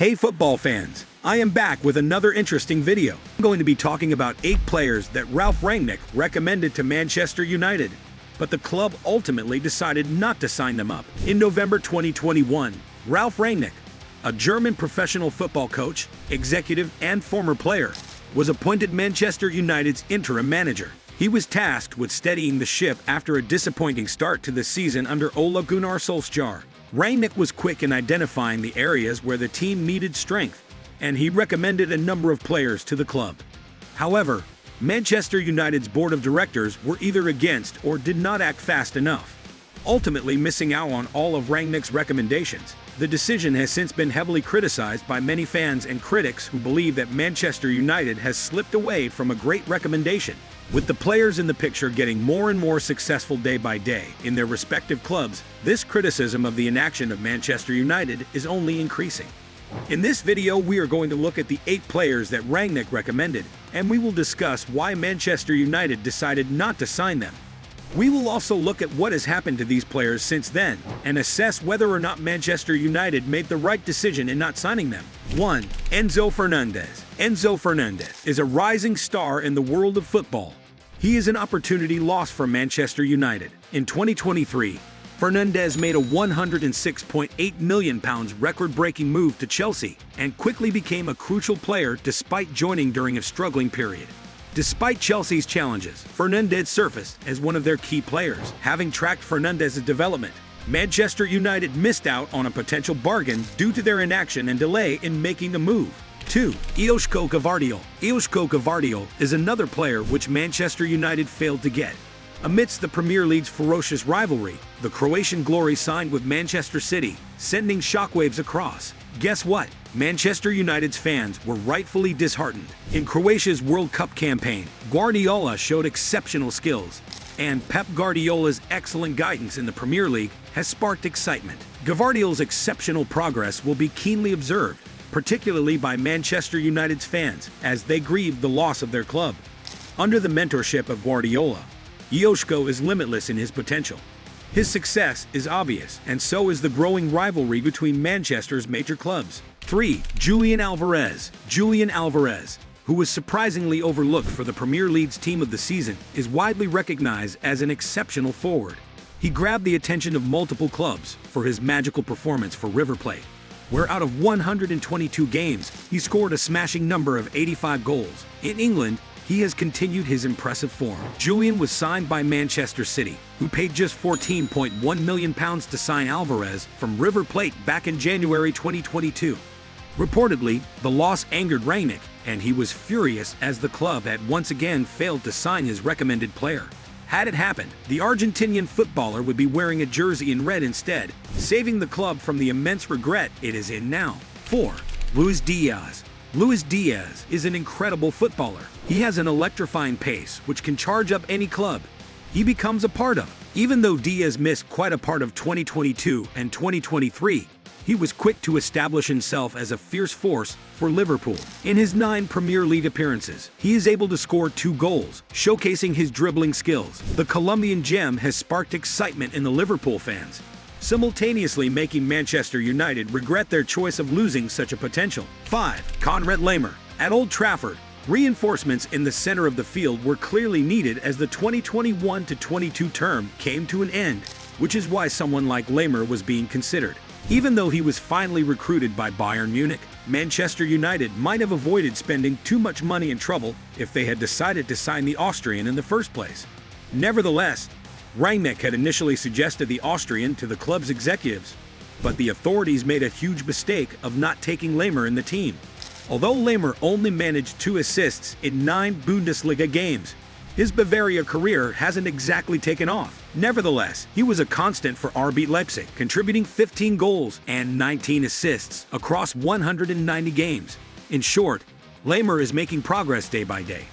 Hey football fans, I am back with another interesting video. I'm going to be talking about 8 players that Ralf Rangnick recommended to Manchester United, but the club ultimately decided not to sign them up. In November 2021, Ralf Rangnick, a German professional football coach, executive, and former player, was appointed Manchester United's interim manager. He was tasked with steadying the ship after a disappointing start to the season under Ole Gunnar Solskjær. Rangnick was quick in identifying the areas where the team needed strength, and he recommended a number of players to the club. However, Manchester United's board of directors were either against or did not act fast enough, ultimately missing out on all of Rangnick's recommendations. The decision has since been heavily criticized by many fans and critics who believe that Manchester United has slipped away from a great recommendation. With the players in the picture getting more and more successful day by day in their respective clubs, this criticism of the inaction of Manchester United is only increasing. In this video, we are going to look at the 8 players that Rangnick recommended, and we will discuss why Manchester United decided not to sign them. We will also look at what has happened to these players since then, and assess whether or not Manchester United made the right decision in not signing them. 1. Enzo Fernandez. Enzo Fernandez is a rising star in the world of football. He is an opportunity lost for Manchester United. In 2023, Fernandes made a £106.8 million record-breaking move to Chelsea and quickly became a crucial player despite joining during a struggling period. Despite Chelsea's challenges, Fernandes surfaced as one of their key players. Having tracked Fernandes' development, Manchester United missed out on a potential bargain due to their inaction and delay in making the move. 2. Joško Gvardiol. Joško Gvardiol is another player which Manchester United failed to get. Amidst the Premier League's ferocious rivalry, the Croatian glory signed with Manchester City, sending shockwaves across. Guess what? Manchester United's fans were rightfully disheartened. In Croatia's World Cup campaign, Guardiola showed exceptional skills, and Pep Guardiola's excellent guidance in the Premier League has sparked excitement. Gvardiol's exceptional progress will be keenly observed, particularly by Manchester United's fans, as they grieve the loss of their club. Under the mentorship of Guardiola, Joško is limitless in his potential. His success is obvious, and so is the growing rivalry between Manchester's major clubs. 3. Julian Alvarez. Julian Alvarez, who was surprisingly overlooked for the Premier League's Team of the Season, is widely recognized as an exceptional forward. He grabbed the attention of multiple clubs for his magical performance for River Plate, where out of 122 games, he scored a smashing number of 85 goals. In England, he has continued his impressive form. Julian was signed by Manchester City, who paid just £14.1 million to sign Alvarez from River Plate back in January 2022. Reportedly, the loss angered Rangnick, and he was furious as the club had once again failed to sign his recommended player. Had it happened, the Argentinian footballer would be wearing a jersey in red instead, saving the club from the immense regret it is in now. 4. Luis Diaz. Luis Diaz is an incredible footballer. He has an electrifying pace which can charge up any club he becomes a part of. Even though Diaz missed quite a part of 2022 and 2023, he was quick to establish himself as a fierce force for Liverpool. In his 9 Premier League appearances, he is able to score 2 goals, showcasing his dribbling skills. The Colombian gem has sparked excitement in the Liverpool fans, simultaneously making Manchester United regret their choice of losing such a potential. 5. Konrad Laimer. At Old Trafford, reinforcements in the center of the field were clearly needed as the 2021-22 term came to an end, which is why someone like Laimer was being considered. Even though he was finally recruited by Bayern Munich, Manchester United might have avoided spending too much money and trouble if they had decided to sign the Austrian in the first place. Nevertheless, Rangnick had initially suggested the Austrian to the club's executives, but the authorities made a huge mistake of not taking Laimer in the team. Although Laimer only managed 2 assists in 9 Bundesliga games, his Bavaria career hasn't exactly taken off. Nevertheless, he was a constant for RB Leipzig, contributing 15 goals and 19 assists across 190 games. In short, Laimer is making progress day by day.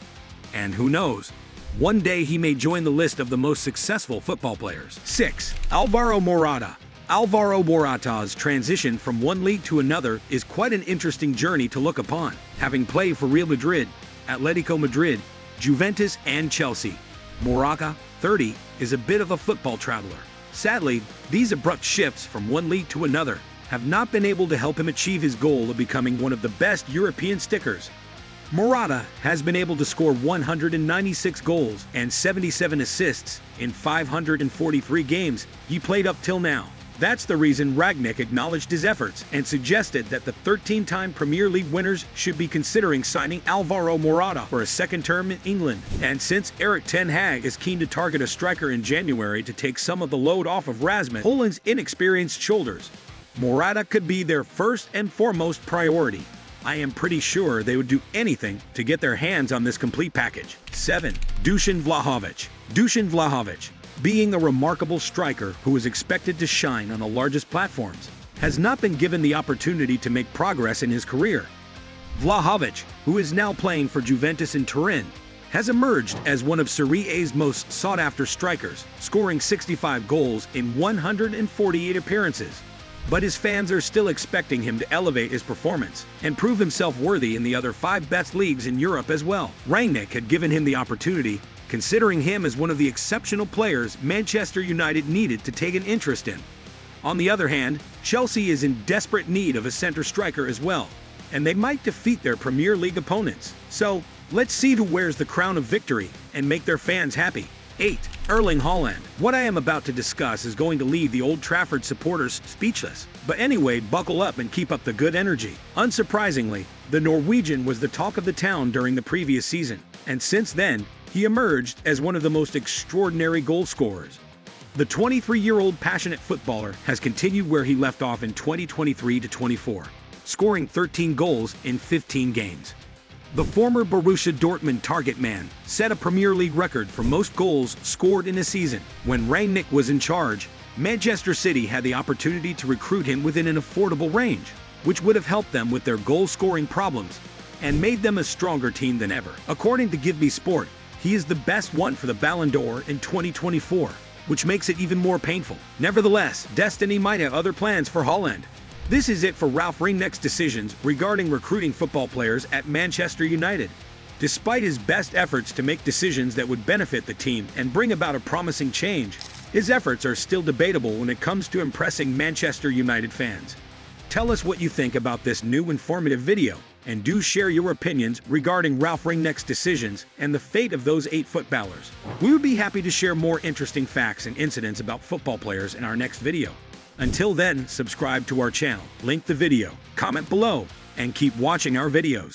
And who knows, one day he may join the list of the most successful football players. 6. Alvaro Morata. Alvaro Morata's transition from one league to another is quite an interesting journey to look upon, having played for Real Madrid, Atletico Madrid, Juventus, and Chelsea. Morata, 30, is a bit of a football traveler. Sadly, these abrupt shifts from one league to another have not been able to help him achieve his goal of becoming one of the best European stickers. Morata has been able to score 196 goals and 77 assists in 543 games he played up till now. That's the reason Rangnick acknowledged his efforts and suggested that the 13-time Premier League winners should be considering signing Alvaro Morata for a second term in England. And since Erik ten Hag is keen to target a striker in January to take some of the load off of Rasmus Højlund's inexperienced shoulders, Morata could be their first and foremost priority. I am pretty sure they would do anything to get their hands on this complete package. 7. Dusan Vlahovic. Dusan Vlahovic, being a remarkable striker who is expected to shine on the largest platforms, has not been given the opportunity to make progress in his career. Vlahovic, who is now playing for Juventus in Turin, has emerged as one of Serie A's most sought-after strikers, scoring 65 goals in 148 appearances. But his fans are still expecting him to elevate his performance and prove himself worthy in the other 5 best leagues in Europe as well. Rangnick had given him the opportunity, considering him as one of the exceptional players Manchester United needed to take an interest in. On the other hand, Chelsea is in desperate need of a center striker as well, and they might defeat their Premier League opponents. So, let's see who wears the crown of victory and make their fans happy. 8. Erling Haaland. What I am about to discuss is going to leave the Old Trafford supporters speechless. But anyway, buckle up and keep up the good energy. Unsurprisingly, the Norwegian was the talk of the town during the previous season, and since then, he emerged as one of the most extraordinary goal scorers. The 23-year-old passionate footballer has continued where he left off in 2023-24, scoring 13 goals in 15 games. The former Borussia Dortmund target man set a Premier League record for most goals scored in a season. When Rangnick was in charge, Manchester City had the opportunity to recruit him within an affordable range, which would have helped them with their goal-scoring problems and made them a stronger team than ever. According to Give Me Sport, he is the best one for the Ballon d'Or in 2024, which makes it even more painful. Nevertheless, destiny might have other plans for Haaland. This is it for Ralf Rangnick's decisions regarding recruiting football players at Manchester United. Despite his best efforts to make decisions that would benefit the team and bring about a promising change, his efforts are still debatable when it comes to impressing Manchester United fans. Tell us what you think about this new informative video, and do share your opinions regarding Ralf Rangnick's decisions and the fate of those 8 footballers. We would be happy to share more interesting facts and incidents about football players in our next video. Until then, subscribe to our channel, link the video, comment below, and keep watching our videos.